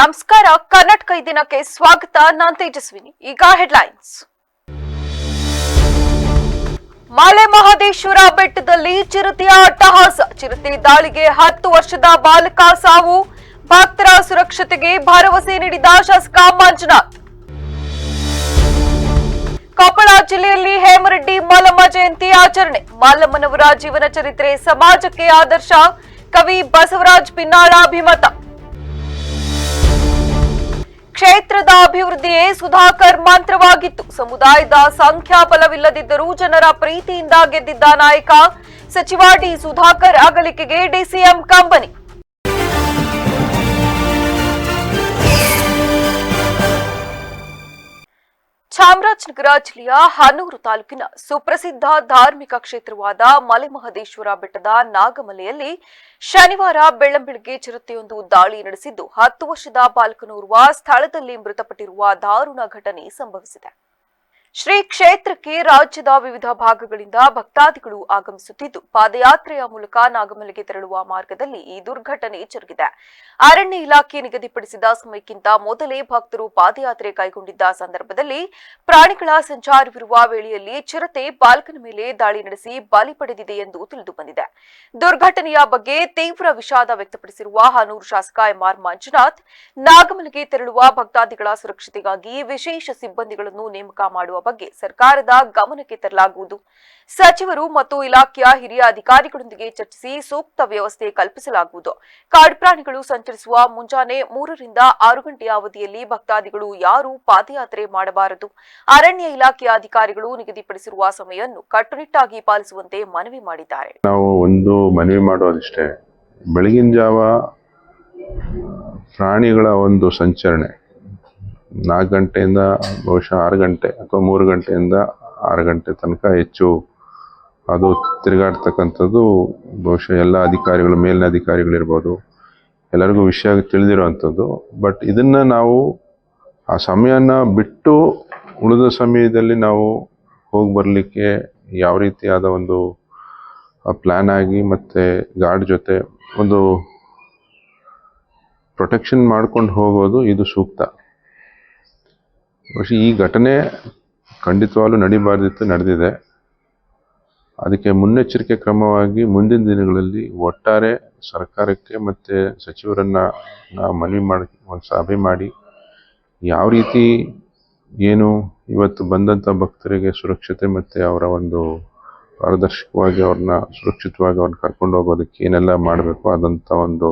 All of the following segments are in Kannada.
ನಮಸ್ಕಾರ. ಕರ್ನಾಟಕ ಈ ದಿನಕ್ಕೆ ಸ್ವಾಗತ. ನಾನು ತೇಜಸ್ವಿನಿ. ಈಗ ಹೆಡ್ಲೈನ್ಸ್. ಮಲೆ ಮಹದೇಶ್ವರ ಬೆಟ್ಟದಲ್ಲಿ ಚಿರತೆಯ ಅಟ್ಟಹಾಸ. ಚಿರತೆ ದಾಳಿಗೆ 10 ವರ್ಷದ ಬಾಲಕ ಸಾವು. ಭಕ್ತರ ಸುರಕ್ಷತೆಗೆ ಭರವಸೆ ನೀಡಿದ ಶಾಸಕ ಮಂಜುನಾಥ್. ಕೊಪ್ಪಳ ಜಿಲ್ಲೆಯಲ್ಲಿ ಹೇಮರೆಡ್ಡಿ ಮಲ್ಲಮ್ಮ ಜಯಂತಿ ಆಚರಣೆ. ಮಲ್ಲಮ್ಮನವರ ಜೀವನ ಚರಿತ್ರೆ ಸಮಾಜಕ್ಕೆ ಆದರ್ಶ. ಕವಿ ಬಸವರಾಜ್ ಪಿನ್ನಾಳ ಅಭಿಮತ. ಕ್ಷೇತ್ರದ ಅಭಿವೃದ್ಧಿಯೇ ಸುಧಾಕರ್ ಮಂತ್ರವಾಗಿತ್ತು. ಸಮುದಾಯದ ಸಂಖ್ಯಾಬಲವಿಲ್ಲದಿದ್ದರೂ ಜನರ ಪ್ರೀತಿಯಿಂದ ಗೆದ್ದಿದ್ದ ನಾಯಕ. ಸಚಿವ ಡಿ ಸುಧಾಕರ್ ಅಗಲಿಕೆಗೆ ಡಿಸಿಎಂ ಕಂಬನಿ. ಚಾಮರಾಜನಗರ ಜಿಲ್ಲೆಯ ಹನೂರು ತಾಲೂಕಿನ ಸುಪ್ರಸಿದ್ಧ ಧಾರ್ಮಿಕ ಕ್ಷೇತ್ರವಾದ ಮಲೆ ಮಹದೇಶ್ವರ ಬೆಟ್ಟದ ನಾಗಮಲೆಯಲ್ಲಿ ಶನಿವಾರ ಬೆಳ್ಳಂಬೆಳಗ್ಗೆ ಚಿರತೆಯೊಂದು ದಾಳಿ ನಡೆಸಿದ್ದು 10 ವರ್ಷದ ಬಾಲಕನೋರ್ವ ಸ್ಥಳದಲ್ಲಿ ಮೃತಪಟ್ಟಿರುವ ದಾರುಣ ಘಟನೆ ಸಂಭವಿಸಿದೆ. ಶ್ರೀ ಕ್ಷೇತ್ರಕ್ಕೆ ರಾಜ್ಯದ ವಿವಿಧ ಭಾಗಗಳಿಂದ ಭಕ್ತಾದಿಗಳು ಆಗಮಿಸುತ್ತಿದ್ದು ಪಾದಯಾತ್ರೆಯ ಮೂಲಕ ನಾಗಮಲೆಗೆ ತೆರಳುವ ಮಾರ್ಗದಲ್ಲಿ ಈ ದುರ್ಘಟನೆ ಜರುಗಿದೆ. ಅರಣ್ಯ ಇಲಾಖೆ ನಿಗದಿಪಡಿಸಿದ ಸಮಯಕ್ಕಿಂತ ಮೊದಲೇ ಭಕ್ತರು ಪಾದಯಾತ್ರೆ ಕೈಗೊಂಡಿದ್ದ ಸಂದರ್ಭದಲ್ಲಿ ಪ್ರಾಣಿಗಳ ಸಂಚಾರವಿರುವ ವೇಳೆಯಲ್ಲಿ ಚಿರತೆ ಬಾಲಕನ ಮೇಲೆ ದಾಳಿ ನಡೆಸಿ ಬಲಿ ಪಡೆದಿದೆ ಎಂದು ತಿಳಿದು ಬಂದಿದೆ. ದುರ್ಘಟನೆಯ ಬಗ್ಗೆ ತೀವ್ರ ವಿಷಾದ ವ್ಯಕ್ತಪಡಿಸಿರುವ ಹನೂರು ಶಾಸಕ ಎಂಆರ್ ಮಂಜುನಾಥ್, ನಾಗಮಲೆಗೆ ತೆರಳುವ ಭಕ್ತಾದಿಗಳ ಸುರಕ್ಷತೆಗಾಗಿ ವಿಶೇಷ ಸಿಬ್ಬಂದಿಗಳನ್ನು ನೇಮಕ ಮಾಡುವ ಬಗ್ಗೆ ಸರ್ಕಾರದ ಗಮನಕ್ಕೆ ತರಲಾಗುವುದು. ಸಚಿವರು ಮತ್ತು ಇಲಾಖೆಯ ಹಿರಿಯ ಅಧಿಕಾರಿಗಳೊಂದಿಗೆ ಚರ್ಚಿಸಿ ಸೂಕ್ತ ವ್ಯವಸ್ಥೆ ಕಲ್ಪಿಸಲಾಗುವುದು. ಕಾಡು ಪ್ರಾಣಿಗಳು ಸಂಚರಿಸುವ ಮುಂಜಾನೆ 3 ರಿಂದ 6 ಗಂಟೆಯ ಅವಧಿಯಲ್ಲಿ ಭಕ್ತಾದಿಗಳು ಯಾರೂ ಪಾದಯಾತ್ರೆ ಮಾಡಬಾರದು. ಅರಣ್ಯ ಇಲಾಖೆಯ ಅಧಿಕಾರಿಗಳು ನಿಗದಿಪಡಿಸಿರುವ ಸಮಯವನ್ನು ಕಟ್ಟುನಿಟ್ಟಾಗಿ ಪಾಲಿಸುವಂತೆ ಮನವಿ ಮಾಡಿದ್ದಾರೆ. ನಾವು ಒಂದು ಮನವಿ ಮಾಡೋದಿಷ್ಟೇ, ಬೆಳಗಿನ ಜಾವ ಪ್ರಾಣಿಗಳ ಒಂದು ಸಂಚರಣೆ 4 ಗಂಟೆಯಿಂದ ಬಹುಶಃ 6 ಗಂಟೆ ಅಥವಾ 3 ಗಂಟೆಯಿಂದ 6 ಗಂಟೆ ತನಕ ಹೆಚ್ಚು ಅದು ತಿರುಗಾಡ್ತಕ್ಕಂಥದ್ದು ಬಹುಶಃ ಎಲ್ಲ ಅಧಿಕಾರಿಗಳು, ಮೇಲಿನ ಅಧಿಕಾರಿಗಳಿರ್ಬೋದು, ಎಲ್ಲರಿಗೂ ವಿಷಯ ತಿಳಿದಿರುವಂಥದ್ದು. ಬಟ್ ಇದನ್ನು ನಾವು ಆ ಸಮಯನ ಬಿಟ್ಟು ಉಳಿದ ಸಮಯದಲ್ಲಿ ನಾವು ಹೋಗಿ ಬರಲಿಕ್ಕೆ ಯಾವ ರೀತಿಯಾದ ಒಂದು ಪ್ಲ್ಯಾನ್ ಆಗಿ ಮತ್ತು ಗಾರ್ಡ್ ಜೊತೆ ಒಂದು ಪ್ರೊಟೆಕ್ಷನ್ ಮಾಡ್ಕೊಂಡು ಹೋಗೋದು ಇದು ಸೂಕ್ತ. പക്ഷേ ಈ ಘಟನೆ ಖಂಡಿತವಾಗ್ಲೂ ನಡಿಬಾರ್ದಿತ್ತು, ನಡೆದಿದೆ. ಅದಕ್ಕೆ ಮುನ್ನೆಚ್ಚರಿಕೆ ಕ್ರಮವಾಗಿ ಮುಂದಿನ ದಿನಗಳಲ್ಲಿ ಒಟ್ಟಾರೆ ಸರ್ಕಾರಕ್ಕೆ ಮತ್ತು ಸಚಿವರನ್ನ ನಾವು ಮನವಿ ಮಾಡಿ ಒಂದು ಸಭೆ ಮಾಡಿ ಯಾವ ರೀತಿ ಏನು ಇವತ್ತು ಬಂದಂಥ ಭಕ್ತರಿಗೆ ಸುರಕ್ಷತೆ ಮತ್ತು ಅವರ ಒಂದು ಪಾರದರ್ಶಕವಾಗಿ ಅವ್ರನ್ನ ಸುರಕ್ಷಿತವಾಗಿ ಅವ್ರನ್ನ ಕರ್ಕೊಂಡು ಹೋಗೋದಕ್ಕೆ ಏನೆಲ್ಲ ಮಾಡಬೇಕು ಅದಂಥ ಒಂದು.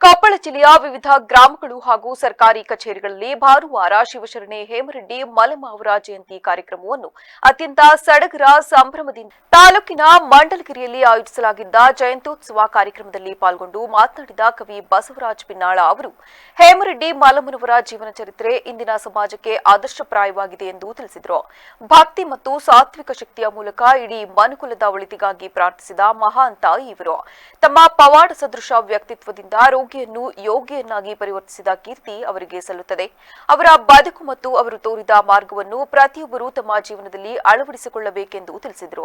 ಕೊಪ್ಪಳ ಜಿಲ್ಲೆಯ ವಿವಿಧ ಗ್ರಾಮಗಳು ಹಾಗೂ ಸರ್ಕಾರಿ ಕಚೇರಿಗಳಲ್ಲಿ ಭಾನುವಾರ ಶಿವಶರಣೆ ಹೇಮರೆಡ್ಡಿ ಮಲ್ಲಮ್ಮ ಅವರ ಜಯಂತಿ ಕಾರ್ಯಕ್ರಮವನ್ನು ಅತ್ಯಂತ ಸಡಗರ ಸಂಭ್ರಮದಿಂದ ತಾಲೂಕಿನ ಮಂಡಲಗಿರಿಯಲ್ಲಿ ಆಯೋಜಿಸಲಾಗಿದ್ದ ಜಯಂತ್ಯೋತ್ಸವ ಕಾರ್ಯಕ್ರಮದಲ್ಲಿ ಪಾಲ್ಗೊಂಡು ಮಾತನಾಡಿದ ಕವಿ ಬಸವರಾಜ್ ಪಿನ್ನಾಳ ಅವರು, ಹೇಮರೆಡ್ಡಿ ಮಲ್ಲಮ್ಮನವರ ಜೀವನ ಚರಿತ್ರೆ ಇಂದಿನ ಸಮಾಜಕ್ಕೆ ಆದರ್ಶಪ್ರಾಯವಾಗಿದೆ ಎಂದು ತಿಳಿಸಿದರು. ಭಕ್ತಿ ಮತ್ತು ಸಾತ್ವಿಕ ಶಕ್ತಿಯ ಮೂಲಕ ಇಡೀ ಮನುಕುಲದ ಒಳಿತಿಗಾಗಿ ಪ್ರಾರ್ಥಿಸಿದ ಮಹಾನ್ ತಾಯಿ ಇವರು. ತಮ್ಮ ಪವಾಡ ಸದೃಶ ವ್ಯಕ್ತಿತ್ವದಿಂದ ರೋಗಿಯನ್ನು ಯೋಗಿಯನ್ನಾಗಿ ಪರಿವರ್ತಿಸಿದ ಕೀರ್ತಿ ಅವರಿಗೆ ಸಲ್ಲುತ್ತದೆ. ಅವರ ಬದುಕು ಮತ್ತು ಅವರು ತೋರಿದ ಮಾರ್ಗವನ್ನು ಪ್ರತಿಯೊಬ್ಬರೂ ತಮ್ಮ ಜೀವನದಲ್ಲಿ ಅಳವಡಿಸಿಕೊಳ್ಳಬೇಕೆಂದು ತಿಳಿಸಿದರು.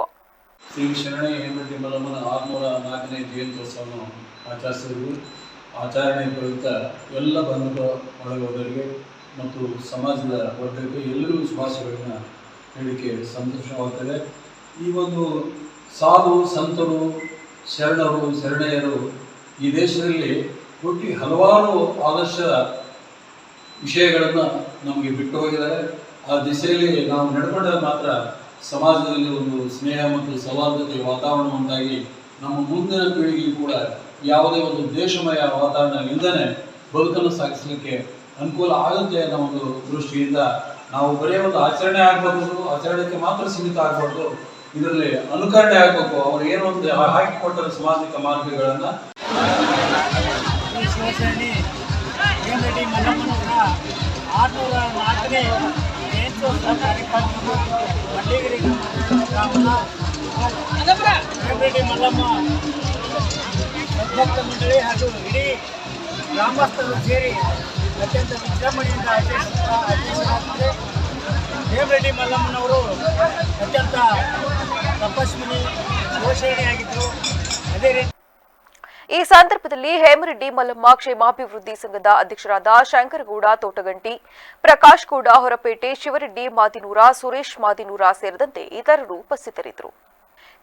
ಶ್ರೀ ಶರಣೆ ಹೇಮರೆಡ್ಡಿ ಮಲ್ಲಮ್ಮನ 604ನೇ ಜಯಂತ್ಯೋತ್ಸವವನ್ನು ಆಚರಿಸಿದರು. ಆಚರಣೆ ಪ್ರಯುಕ್ತ ಎಲ್ಲ ಬಂಧು ಬಳಗದವರಿಗೆ ಮತ್ತು ಸಮಾಜದ ವರ್ಗಕ್ಕೆ ಎಲ್ಲರಿಗೂ ಶುಭಾಶಯಗಳನ್ನ ಹೇಳಲಿಕ್ಕೆ ಸಂತೋಷವಾಗುತ್ತದೆ. ಈ ಒಂದು ಸಾಧು ಸಂತರು, ಶರಣರು, ಶರಣೆಯರು ಈ ದೇಶದಲ್ಲಿ ಹುಟ್ಟಿ ಹಲವಾರು ಆದರ್ಶ ವಿಷಯಗಳನ್ನು ನಮಗೆ ಬಿಟ್ಟು ಹೋಗಿದ್ದಾರೆ. ಆ ದಿಸೆಯಲ್ಲಿ ನಾವು ನಡ್ಕೊಂಡಾಗ ಮಾತ್ರ ಸಮಾಜದಲ್ಲಿ ಒಂದು ಸ್ನೇಹ ಮತ್ತು ಸೌಹಾರ್ದತೆ ವಾತಾವರಣ ಉಂಟಾಗಿ ನಮ್ಮ ಮುಂದಿನ ಪೀಳಿಗೆಯೂ ಕೂಡ ಯಾವುದೇ ಒಂದು ದೇಶಮಯ ವಾತಾವರಣ ಇಲ್ಲದೇ ಬದುಕನ್ನು ಸಾಗಿಸಲಿಕ್ಕೆ ಅನುಕೂಲ ಆಗುತ್ತೆ ಅನ್ನೋ ಒಂದು ದೃಷ್ಟಿಯಿಂದ ನಾವು ಬರೀ ಒಂದು ಆಚರಣೆ ಆಗಬಹುದು, ಆಚರಣೆಗೆ ಮಾತ್ರ ಸೀಮಿತ ಆಗಬಾರ್ದು, ಇದರಲ್ಲಿ ಅನುಕರಣೆ ಆಗಬೇಕು. ಅವರು ಏನೋ ಒಂದು ಹಾಕಿಕೊಟ್ಟ ಸಾಮಾಜಿಕ ಮಾರ್ಗಗಳನ್ನು ಶಿವಶರಣೆ ಹೇಮರೆಡ್ಡಿ ಮಲ್ಲಮ್ಮನವರ 604ನೇ ಜಯಂತ್ಯೋತ್ಸವ ಕಾರ್ಯಕ್ರಮವನ್ನು ಮಂಡಲಗಿರಿ ಗ್ರಾಮದ ಹೇಮರೆಡ್ಡಿ ಮಲ್ಲಮ್ಮ ಸದ್ಭಕ್ತ ಮಂಡಳಿ ಹಾಗೂ ಇಡೀ ಗ್ರಾಮಸ್ಥರು ಸೇರಿ ಅತ್ಯಂತ ವಿಜೃಂಭಣೆಯಿಂದ ಆಚರಿಸಲಾಗುತ್ತದೆ. ಹೇಮರೆಡ್ಡಿ ಮಲ್ಲಮ್ಮನವರು ಅತ್ಯಂತ ತಪಸ್ವಿನಿ, ಶಿವಶರಣೆಯಾಗಿದ್ದರು. ಅದೇ ರೀತಿ ಈ ಸಂದರ್ಭದಲ್ಲಿ ಹೇಮರೆಡ್ಡಿ ಮಲ್ಲಮ್ಮ ಕ್ಷೇಮಾಭಿವೃದ್ಧಿ ಸಂಘದ ಅಧ್ಯಕ್ಷರಾದ ಶಂಕರಗೌಡ ತೋಟಗಂಟಿ, ಪ್ರಕಾಶ್ ಗೌಡ ಹೊರಪೇಟೆ, ಶಿವರೆಡ್ಡಿ ಮಾದಿನೂರ, ಸುರೇಶ್ ಮಾದಿನೂರ ಸೇರಿದಂತೆ ಇತರರು ಉಪಸ್ಥಿತರಿದ್ದರು.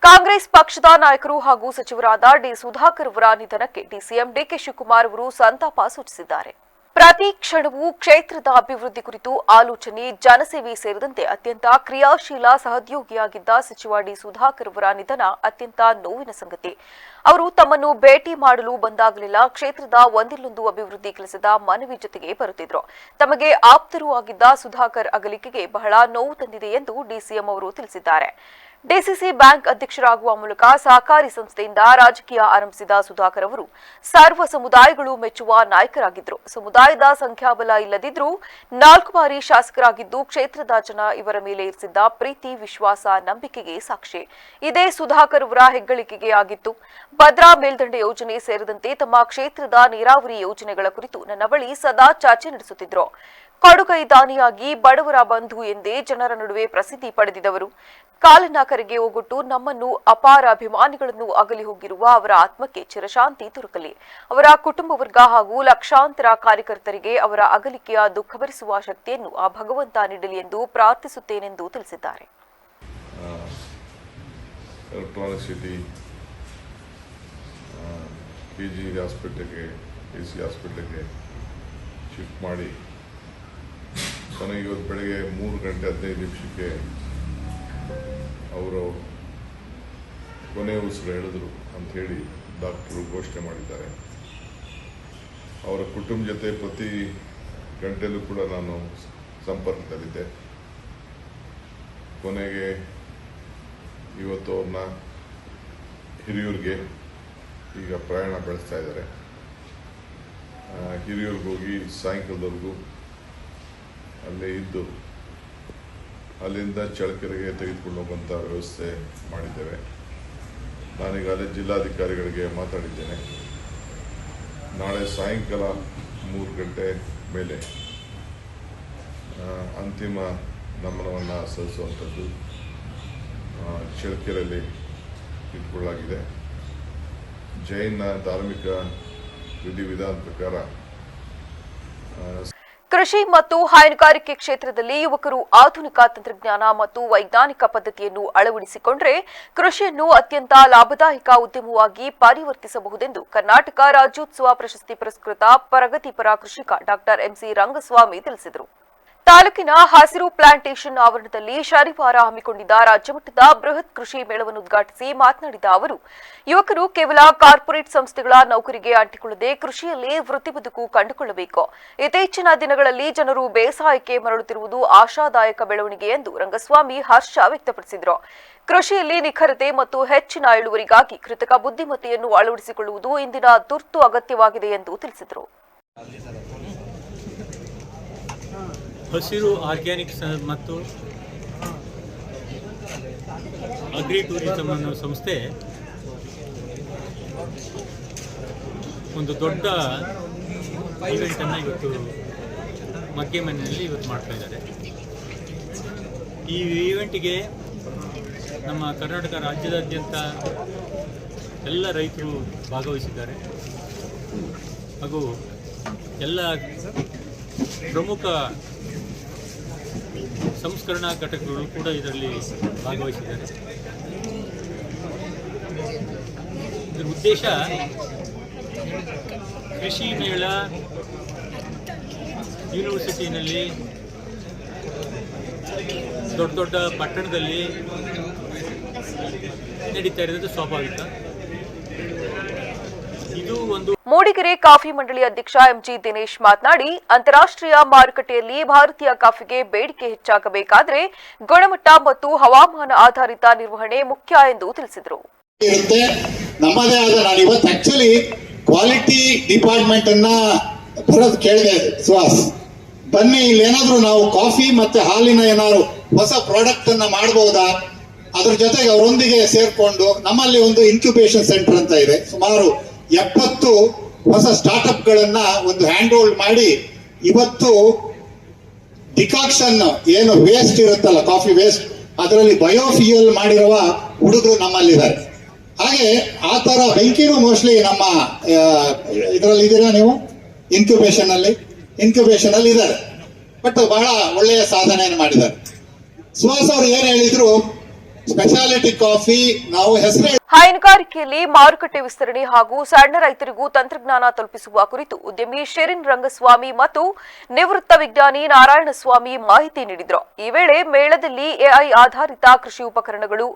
ಕಾಂಗ್ರೆಸ್ ಪಕ್ಷದ ನಾಯಕರು ಹಾಗೂ ಸಚಿವರಾದ ಡಿ ಸುಧಾಕರ್ ಅವರ ನಿಧನಕ್ಕೆ ಡಿಸಿಎಂ ಡಿಕೆ ಶಿವಕುಮಾರ್ ಅವರು ಸಂತಾಪ ಸೂಚಿಸಿದ್ದಾರೆ. ಪ್ರತಿ ಕ್ಷಣವೂ ಕ್ಷೇತ್ರದ ಅಭಿವೃದ್ಧಿ ಕುರಿತು ಆಲೋಚನೆ, ಜನಸೇವೆ ಸೇರಿದಂತೆ ಅತ್ಯಂತ ಕ್ರಿಯಾಶೀಲ ಸಹೋದ್ಯೋಗಿಯಾಗಿದ್ದ ಸಚಿವ ಡಿ ಸುಧಾಕರ್ ಅವರ ನಿಧನ ಅತ್ಯಂತ ನೋವಿನ ಸಂಗತಿ. ಅವರು ತಮ್ಮನ್ನು ಭೇಟಿ ಮಾಡಲು ಬಂದಾಗಲೆಲ್ಲ ಕ್ಷೇತ್ರದ ಒಂದಿಲ್ಲೊಂದು ಅಭಿವೃದ್ಧಿ ಕೆಲಸದ ಮನವಿ ಜೊತೆಗೆ ಬರುತ್ತಿದ್ರು. ತಮಗೆ ಆಪ್ತರೂ ಆಗಿದ್ದ ಸುಧಾಕರ್ ಅಗಲಿಕೆಗೆ ಬಹಳ ನೋವು ತಂದಿದೆ ಎಂದು ಡಿಸಿಎಂ ಅವರು ತಿಳಿಸಿದ್ದಾರೆ. ಡಿಸಿಸಿ ಬ್ಯಾಂಕ್ ಅಧ್ಯಕ್ಷರಾಗುವ ಮೂಲಕ ಸಹಕಾರಿ ಸಂಸ್ಥೆಯಿಂದ ರಾಜಕೀಯ ಆರಂಭಿಸಿದ ಸುಧಾಕರ್ ಅವರು ಸರ್ವ ಸಮುದಾಯಗಳು ಮೆಚ್ಚುವ ನಾಯಕರಾಗಿದ್ದರು. ಸಮುದಾಯದ ಸಂಖ್ಯಾಬಲ ಇಲ್ಲದಿದ್ದರೂ 4 ಬಾರಿ ಶಾಸಕರಾಗಿದ್ದು ಕ್ಷೇತ್ರದ ಜನ ಇವರ ಮೇಲೆ ಇರಿಸಿದ್ದ ಪ್ರೀತಿ, ವಿಶ್ವಾಸ, ನಂಬಿಕೆಗೆ ಸಾಕ್ಷಿ. ಇದೇ ಸುಧಾಕರ್ ಅವರ ಹೆಗ್ಗಳಿಕೆಗೆ ಆಗಿತ್ತು. ಭದ್ರಾ ಮೇಲ್ದಂಡೆ ಯೋಜನೆ ಸೇರಿದಂತೆ ತಮ್ಮ ಕ್ಷೇತ್ರದ ನೀರಾವರಿ ಯೋಜನೆಗಳ ಕುರಿತು ನನ್ನ ಬಳಿ ಸದಾ ಚರ್ಚೆ ನಡೆಸುತ್ತಿದ್ದರು. ಕೊಡುಗೈ ದಾನಿಯಾಗಿ ಬಡವರ ಬಂಧು ಎಂದೇ ಜನರ ನಡುವೆ ಪ್ರಸಿದ್ಧಿ ಪಡೆದಿದ್ದವರು. ಕಾಲನ ಕರೆಗೆ ಹೋಗೊಟ್ಟು ನಮ್ಮನ್ನು ಅಪಾರ ಅಭಿಮಾನಿಗಳನ್ನು ಅಗಲಿ ಹೋಗಿರುವ ಅವರ ಆತ್ಮಕ್ಕೆ ಚಿರಶಾಂತಿ ದೊರಕಲಿ. ಅವರ ಕುಟುಂಬ ವರ್ಗ ಹಾಗೂ ಲಕ್ಷಾಂತರ ಕಾರ್ಯಕರ್ತರಿಗೆ ಅವರ ಅಗಲಿಕೆಯ ದುಃಖ ಭರಿಸುವ ಶಕ್ತಿಯನ್ನು ಆ ಭಗವಂತ ನೀಡಲಿ ಎಂದು ಪ್ರಾರ್ಥಿಸುತ್ತೇನೆಂದು ತಿಳಿಸಿದ್ದಾರೆ. ಎಲೆಕ್ಟ್ರಾನಿಕ್ ಸಿಟಿ ಕೆಜಿ ಹಾಸ್ಪಿಟಲ್ಗೆ, ಎಸಿ ಹಾಸ್ಪಿಟಲ್ಗೆ ಶಿಫ್ಟ್ ಮಾಡಿ ಕೊನೆಗೆ ಇವತ್ತು ಬೆಳಗ್ಗೆ 3:15 ಅವರು ಕೊನೆ ಉಸಿರು ಹೇಳಿದ್ರು ಅಂಥೇಳಿ ಡಾಕ್ಟರು ಘೋಷಣೆ ಮಾಡಿದ್ದಾರೆ. ಅವರ ಕುಟುಂಬ ಜೊತೆ ಪ್ರತಿ ಗಂಟೆಯಲ್ಲೂ ಕೂಡ ನಾನು ಸಂಪರ್ಕದಲ್ಲಿದ್ದೆ. ಕೊನೆಗೆ ಇವತ್ತು ಅವ್ರನ್ನ ಹಿರಿಯೂರಿಗೆ ಈಗ ಪ್ರಯಾಣ ಬೆಳೆಸ್ತಾ ಇದ್ದಾರೆ. ಹಿರಿಯೂರಿಗೆ ಹೋಗಿ ಸಾಯಂಕಾಲದವರೆಗೂ ಅಲ್ಲೇ ಇದ್ದು ಅಲ್ಲಿಂದ ಚಳ್ಳಕೆರೆಗೆ ತೆಗೆದುಕೊಂಡು ಹೋಗುವಂಥ ವ್ಯವಸ್ಥೆ ಮಾಡಿದ್ದೇವೆ. ನಾನೀಗಾಗಲೇ ಜಿಲ್ಲಾಧಿಕಾರಿಗಳಿಗೆ ಮಾತಾಡಿದ್ದೇನೆ. ನಾಳೆ ಸಾಯಂಕಾಲ 3 ಗಂಟೆ ಮೇಲೆ ಅಂತಿಮ ನಮನವನ್ನು ಸಲ್ಲಿಸುವಂಥದ್ದು ಚಳ್ಳಕೆರೆಯಲ್ಲಿ ಇಟ್ಕೊಳ್ಳಲಾಗಿದೆ. ಜೈನ ಧಾರ್ಮಿಕ ವಿಧಿವಿಧಾನ ಪ್ರಕಾರ ಕೃಷಿ ಮತ್ತು ಹೈನುಗಾರಿಕೆ ಕ್ಷೇತ್ರದಲ್ಲಿ ಯುವಕರು ಆಧುನಿಕ ತಂತ್ರಜ್ಞಾನ ಮತ್ತು ವೈಜ್ಞಾನಿಕ ಪದ್ಧತಿಯನ್ನು ಅಳವಡಿಸಿಕೊಂಡರೆ ಕೃಷಿಯನ್ನು ಅತ್ಯಂತ ಲಾಭದಾಯಕ ಉದ್ಯಮವಾಗಿ ಪರಿವರ್ತಿಸಬಹುದೆಂದು ಕರ್ನಾಟಕ ರಾಜ್ಯೋತ್ಸವ ಪ್ರಶಸ್ತಿ ಪುರಸ್ಕೃತ ಪ್ರಗತಿಪರ ಕೃಷಿಕ ಡಾ ಎಂಸಿ ರಂಗಸ್ವಾಮಿ ತಿಳಿಸಿದರು. ತಾಲೂಕಿನ ಹಸಿರು ಪ್ಲಾಂಟೇಷನ್ ಆವರಣದಲ್ಲಿ ಶನಿವಾರ ಹಮ್ಮಿಕೊಂಡಿದ್ದ ರಾಜ್ಯಮಟ್ಟದ ಬೃಹತ್ ಕೃಷಿ ಮೇಳವನ್ನು ಉದ್ಘಾಟಿಸಿ ಮಾತನಾಡಿದ ಅವರು, ಯುವಕರು ಕೇವಲ ಕಾರ್ಪೊರೇಟ್ ಸಂಸ್ಥೆಗಳ ನೌಕರಿಗೆ ಅಂಟಿಕೊಳ್ಳದೆ ಕೃಷಿಯಲ್ಲಿ ವೃತ್ತಿ ಬದುಕು ಕಂಡುಕೊಳ್ಳಬೇಕು. ಇತ್ತೀಚಿನ ದಿನಗಳಲ್ಲಿ ಜನರು ಬೇಸಾಯಕ್ಕೆ ಮರಳುತ್ತಿರುವುದು ಆಶಾದಾಯಕ ಬೆಳವಣಿಗೆ ಎಂದು ರಂಗಸ್ವಾಮಿ ಹರ್ಷ ವ್ಯಕ್ತಪಡಿಸಿದರು. ಕೃಷಿಯಲ್ಲಿ ನಿಖರತೆ ಮತ್ತು ಹೆಚ್ಚಿನ ಇಳುವರಿಗಾಗಿ ಕೃತಕ ಬುದ್ಧಿಮತ್ತೆಯನ್ನು ಅಳವಡಿಸಿಕೊಳ್ಳುವುದು ಇಂದಿನ ತುರ್ತು ಅಗತ್ಯವಾಗಿದೆ ಎಂದು ತಿಳಿಸಿದರು. ಹಸಿರು ಆರ್ಗ್ಯಾನಿಕ್ಸ್ ಮತ್ತು ಅಗ್ರಿ ಟೂರಿಸಂ ಅನ್ನೋ ಸಂಸ್ಥೆ ಒಂದು ದೊಡ್ಡ ಈವೆಂಟನ್ನು ಇವತ್ತು ಮಗ್ಗೆ ಮನೆಯಲ್ಲಿ ಮಾಡ್ತಾ ಇದ್ದಾರೆ. ಈ ಈವೆಂಟಿಗೆ ನಮ್ಮ ಕರ್ನಾಟಕ ರಾಜ್ಯದಾದ್ಯಂತ ಎಲ್ಲ ರೈತರು ಭಾಗವಹಿಸಿದ್ದಾರೆ ಹಾಗೂ ಎಲ್ಲ ಪ್ರಮುಖ ಸಂಸ್ಕರಣಾ ಘಟಕಗಳು ಕೂಡ ಇದರಲ್ಲಿ ಭಾಗವಹಿಸಿದ್ದಾರೆ. ಇದರ ಉದ್ದೇಶ ಕೃಷಿ ಮೇಳ ಯೂನಿವರ್ಸಿಟಿನಲ್ಲಿ ದೊಡ್ಡ ದೊಡ್ಡ ಪಟ್ಟಣದಲ್ಲಿ ನಡೀತಾ ಇರೋದು ಸ್ವಾಭಾವಿಕ. ಇದು ಒಂದು ಮೂಡಿಗೆರೆ ಕಾಫಿ ಮಂಡಳಿ ಅಧ್ಯಕ್ಷ ಎಂಜಿ ದಿನೇಶ್ ಮಾತನಾಡಿ, ಅಂತಾರಾಷ್ಟ್ರೀಯ ಮಾರುಕಟ್ಟೆಯಲ್ಲಿ ಭಾರತೀಯ ಕಾಫಿಗೆ ಬೇಡಿಕೆ ಹೆಚ್ಚಾಗಬೇಕಾದರೆ ಗುಣಮಟ್ಟ ಮತ್ತು ಹವಾಮಾನ ಆಧಾರಿತ ನಿರ್ವಹಣೆ ಮುಖ್ಯ ಎಂದು ತಿಳಿಸಿದರು. ನಮ್ಮದೇ ಆದ ನಾನು ಇವತ್ತು ಆಕ್ಚುಲಿ ಕ್ವಾಲಿಟಿ ಡಿಪಾರ್ಟ್ಮೆಂಟ್ ಅನ್ನ ಬರೋದು ಕೇಳಿದೆ. ಸುಹಾಸ್, ಬನ್ನಿ ಇಲ್ಲೇನಾದ್ರೂ ನಾವು ಕಾಫಿ ಮತ್ತೆ ಹಾಲಿನ ಏನಾದ್ರು ಹೊಸ ಪ್ರಾಡಕ್ಟ್ ಅನ್ನ ಮಾಡಬಹುದಾ, ಅದ್ರ ಜೊತೆಗೆ ಅವರೊಂದಿಗೆ ಸೇರ್ಕೊಂಡು ನಮ್ಮಲ್ಲಿ ಒಂದು ಇನ್ಕ್ಯುಬೇಷನ್ ಸೆಂಟರ್ ಅಂತ ಇದೆ. ಸುಮಾರು 70 ಹೊಸ ಸ್ಟಾರ್ಟ್ಅಪ್ ಗಳನ್ನ ಒಂದು ಹ್ಯಾಂಡ್ ಹೋಲ್ಡ್ ಮಾಡಿ ಇವತ್ತು ಡಿಕಾಕ್ಷನ್ ಏನು ವೇಸ್ಟ್ ಇರುತ್ತಲ್ಲ, ಕಾಫಿ ವೇಸ್ಟ್, ಅದರಲ್ಲಿ ಬಯೋಫ್ಯೂಯಲ್ ಮಾಡಿರುವ ಹುಡುಗರು ನಮ್ಮಲ್ಲಿದ್ದಾರೆ. ಹಾಗೆ ಆ ಥರ ಬೆಂಕಿನೂ ಮೋಸ್ಟ್ಲಿ ನಮ್ಮ ಇದರಲ್ಲಿ ಇದ್ದೀರಾ ನೀವು ಇನ್ಕ್ಯುಬೇಷನ್ ಅಲ್ಲಿ ಇದ್ದಾರೆ, ಬಟ್ ಬಹಳ ಒಳ್ಳೆಯ ಸಾಧನೆಯನ್ನು ಮಾಡಿದ್ದಾರೆ. ಸುಹಾಸ್ ಅವರು ಏನ್ ಹೇಳಿದ್ರು, ಸ್ಪೆಷಾಲಿಟಿ ಕಾಫಿ ನಾವು ಹೆಸರು ಹೈನುಗಾರಿಕೆಯಲ್ಲಿ ಮಾರುಕಟ್ಟೆ ವಿಸ್ತರಣೆ ಹಾಗೂ ಸಣ್ಣ ರೈತರಿಗೂ ತಂತ್ರಜ್ಞಾನ ತಲುಪಿಸುವ ಕುರಿತು ಉದ್ಯಮಿ ಶೆರಿನ್ ರಂಗಸ್ವಾಮಿ ಮತ್ತು ನಿವೃತ್ತ ವಿಜ್ಞಾನಿ ನಾರಾಯಣಸ್ವಾಮಿ ಮಾಹಿತಿ ನೀಡಿದರು. ಈ ವೇಳೆ ಮೇಳದಲ್ಲಿ ಎಐ ಆಧಾರಿತ ಕೃಷಿ ಉಪಕರಣಗಳು,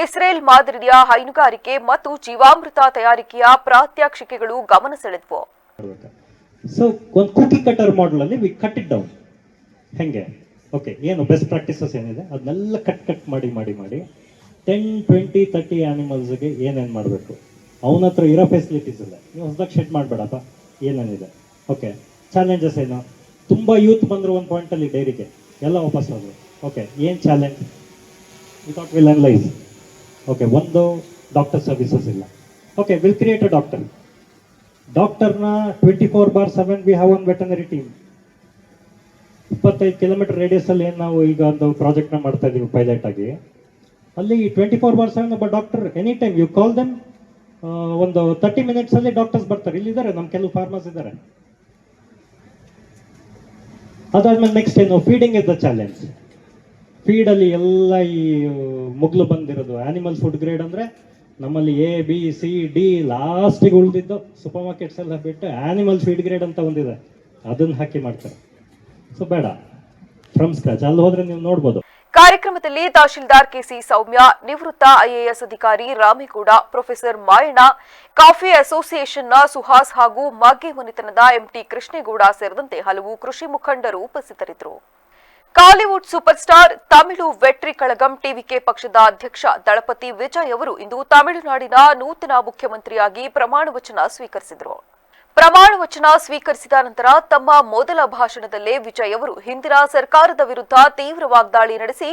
ಇಸ್ರೇಲ್ ಮಾದರಿಯ ಹೈನುಗಾರಿಕೆ ಮತ್ತು ಜೀವಾಮೃತ ತಯಾರಿಕೆಯ ಪ್ರಾತ್ಯಕ್ಷಿಕೆಗಳು ಗಮನ ಸೆಳೆದವು. ಸೊ ಒಂದು ಕುಕಿ ಕಟರ್ ಮಾಡೆಲ್ ಅಲ್ಲಿ ವಿ ಕಟ್ ಇಟ್ ಡೌನ್. ಹೆಂಗೆ ಓಕೆ ಏನು ಬೆಸ್ಟ್ ಪ್ರಾಕ್ಟೀಸಸ್ ಏನಿದೆ ಅದನ್ನೆಲ್ಲ ಕಟ್ ಮಾಡಿ 10, 20, 30 ಆನಿಮಲ್ಸ್ಗೆ ಏನೇನು ಮಾಡಬೇಕು, ಅವನ ಹತ್ರ ಇರೋ ಫೆಸಿಲಿಟೀಸ್ ಇಲ್ಲ, ನೀವು ಹೊಸದಾಗಿ ಶೆಡ್ ಮಾಡಬೇಡಪ್ಪ, ಏನೇನಿದೆ. ಓಕೆ ಚಾಲೆಂಜಸ್ ಏನು, ತುಂಬ ಯೂತ್ ಬಂದರು ಒಂದು ಪಾಯಿಂಟಲ್ಲಿ ಡೈರಿಗೆ ಎಲ್ಲ ವಾಪಸ್ ಹೋದ್ರು. ಓಕೆ ಏನು challenge, without will analyse. Okay ಒಂದು ಡಾಕ್ಟರ್ ಸರ್ವಿಸಸ್ ಇಲ್ಲ. ಓಕೆ ವಿಲ್ ಕ್ರಿಯೇಟ್ ಅ ಡಾಕ್ಟರ್ನ 24/7 we have one veterinary team. 25 kilometre ರೇಡಿಯಸಲ್ಲಿ ಏನು ನಾವು ಈಗ ಒಂದು ಪ್ರಾಜೆಕ್ಟ್ನ ಮಾಡ್ತಾ ಇದ್ದೀವಿ ಪೈಲಟ್ ಆಗಿ, ಅಲ್ಲಿ 24/7 ಒಬ್ಬ doctor any time you call them, ಒಂದು 30 ಮಿನಿಟ್ಸಲ್ಲಿ ಡಾಕ್ಟರ್ಸ್ ಬರ್ತಾರೆ. ಇಲ್ಲಿದ್ದಾರೆ ನಮ್ಮ ಕೆಲವು ಫಾರ್ಮರ್ಸ್ ಇದ್ದಾರೆ. ಅದಾದ್ಮೇಲೆ ನೆಕ್ಸ್ಟ್ ಏನು, ಫೀಡಿಂಗ್ ಇಸ್ ದ ಚಾಲೆಂಜ್. ಫೀಡಲ್ಲಿ ಎಲ್ಲ ಈ ಮುಗ್ಲು ಬಂದಿರೋದು ಆನಿಮಲ್ ಫುಡ್ ಗ್ರೇಡ್ ಅಂದರೆ ನಮ್ಮಲ್ಲಿ ABCD ಲಾಸ್ಟಿಗೆ ಉಳಿದಿದ್ದು ಸೂಪರ್ ಮಾರ್ಕೆಟ್ಸ್ ಎಲ್ಲ ಬಿಟ್ಟು ಆನಿಮಲ್ ಫೀಡ್ ಗ್ರೇಡ್ ಅಂತ ಒಂದಿದೆ, ಅದನ್ನು ಹಾಕಿ ಮಾಡ್ತಾರೆ. ಸೊ ಬೇಡ, ಫ್ರಮ್ ಸ್ಕ್ರಾಚ್ ಅಲ್ಲಿ ಹೋದ್ರೆ ನೀವು ನೋಡ್ಬೋದು. ಕಾರ್ಯಕ್ರಮದಲ್ಲಿ ತಹಶೀಲ್ದಾರ್ ಕೆಸಿ ಸೌಮ್ಯ, ನಿವೃತ್ತ ಐಎಎಸ್ ಅಧಿಕಾರಿ ರಾಮೇಗೌಡ, ಪ್ರೊಫೆಸರ್ ಮಾಯಣ್ಣ, ಕಾಫಿ ಅಸೋಸಿಯೇಷನ್ನ ಸುಹಾಸ್ ಹಾಗೂ ಮಾಗ್ಗೆ ಮನೆತನದ ಎಂಟಿ ಕೃಷ್ಣೇಗೌಡ ಸೇರಿದಂತೆ ಹಲವು ಕೃಷಿ ಮುಖಂಡರು ಉಪಸ್ಥಿತರಿದ್ದರು. Kollywood super star Tamil Vetri Kazhagam TVK ಪಕ್ಷದ ಅಧ್ಯಕ್ಷ ದಳಪತಿ ವಿಜಯ್ ಅವರು ಇಂದು ತಮಿಳುನಾಡಿನ ನೂತನ ಮುಖ್ಯಮಂತ್ರಿಯಾಗಿ ಪ್ರಮಾಣ ವಚನ ಸ್ವೀಕರಿಸಿದರು. ಪ್ರಮಾಣ ವಚನ ಸ್ವೀಕರಿಸಿದ ನಂತರ ತಮ್ಮ ಮೊದಲ ಭಾಷಣದಲ್ಲೇ ವಿಜಯ್ ಅವರು ಹಿಂದಿನ ಸರ್ಕಾರದ ವಿರುದ್ಧ ತೀವ್ರ ವಾಗ್ದಾಳಿ ನಡೆಸಿ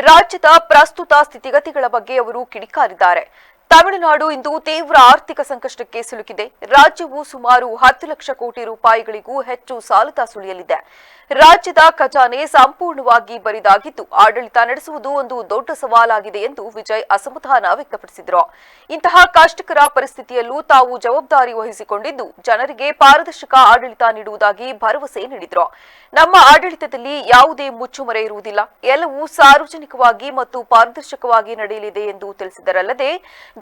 ರಾಜ್ಯದ ಪ್ರಸ್ತುತ ಸ್ಥಿತಿಗತಿಗಳ ಬಗ್ಗೆ ಅವರು ಕಿಡಿಕಾರಿದ್ದಾರೆ. ತಮಿಳುನಾಡು ಇಂದು ತೀವ್ರ ಆರ್ಥಿಕ ಸಂಕಷ್ಟಕ್ಕೆ ಸಿಲುಕಿದೆ. ರಾಜ್ಯವು ಸುಮಾರು 10 ಲಕ್ಷ ಕೋಟಿ ರೂಪಾಯಿಗಳಿಗೂ ಹೆಚ್ಚು ಸಾಲದ ಸುಳಿಯಲಿದೆ. ರಾಜ್ಯದ ಖಜಾನೆ ಸಂಪೂರ್ಣವಾಗಿ ಬರಿದಾಗಿದ್ದು ಆಡಳಿತ ನಡೆಸುವುದು ಒಂದು ದೊಡ್ಡ ಸವಾಲಾಗಿದೆ ಎಂದು ವಿಜಯ್ ಅಸಮಾಧಾನ ವ್ಯಕ್ತಪಡಿಸಿದರು. ಇಂತಹ ಕಷ್ಟಕರ ಪರಿಸ್ಥಿತಿಯಲ್ಲೂ ತಾವು ಜವಾಬ್ದಾರಿ ವಹಿಸಿಕೊಂಡಿದ್ದು ಜನರಿಗೆ ಪಾರದರ್ಶಕ ಆಡಳಿತ ನೀಡುವುದಾಗಿ ಭರವಸೆ ನೀಡಿದರು. ನಮ್ಮ ಆಡಳಿತದಲ್ಲಿ ಯಾವುದೇ ಮುಚ್ಚುಮರೆ ಇರುವುದಿಲ್ಲ, ಎಲ್ಲವೂ ಸಾರ್ವಜನಿಕವಾಗಿ ಮತ್ತು ಪಾರದರ್ಶಕವಾಗಿ ನಡೆಯಲಿದೆ ಎಂದು ತಿಳಿಸಿದರಲ್ಲದೆ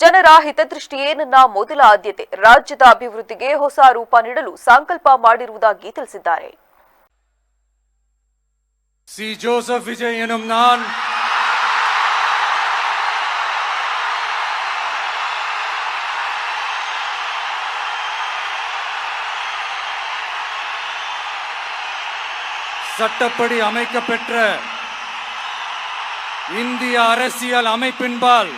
ಜನರ ಹಿತದೃಷ್ಟಿಯೇ ನನ್ನ ಮೊದಲ ಆದ್ಯತೆ, ರಾಜ್ಯದ ಅಭಿವೃದ್ಧಿಗೆ ಹೊಸ ರೂಪ ನೀಡಲು ಸಂಕಲ್ಪ ಮಾಡಿರುವುದಾಗಿ ತಿಳಿಸಿದ್ದಾರೆ. ಸಿ ಜೋಸೆಫ್ ವಿಜಯ್ ಎನ್ನುம் நான் சட்டப்படி அமைக்கப்பெற்ற இந்திய அரசியல் அமைப்பின்பால்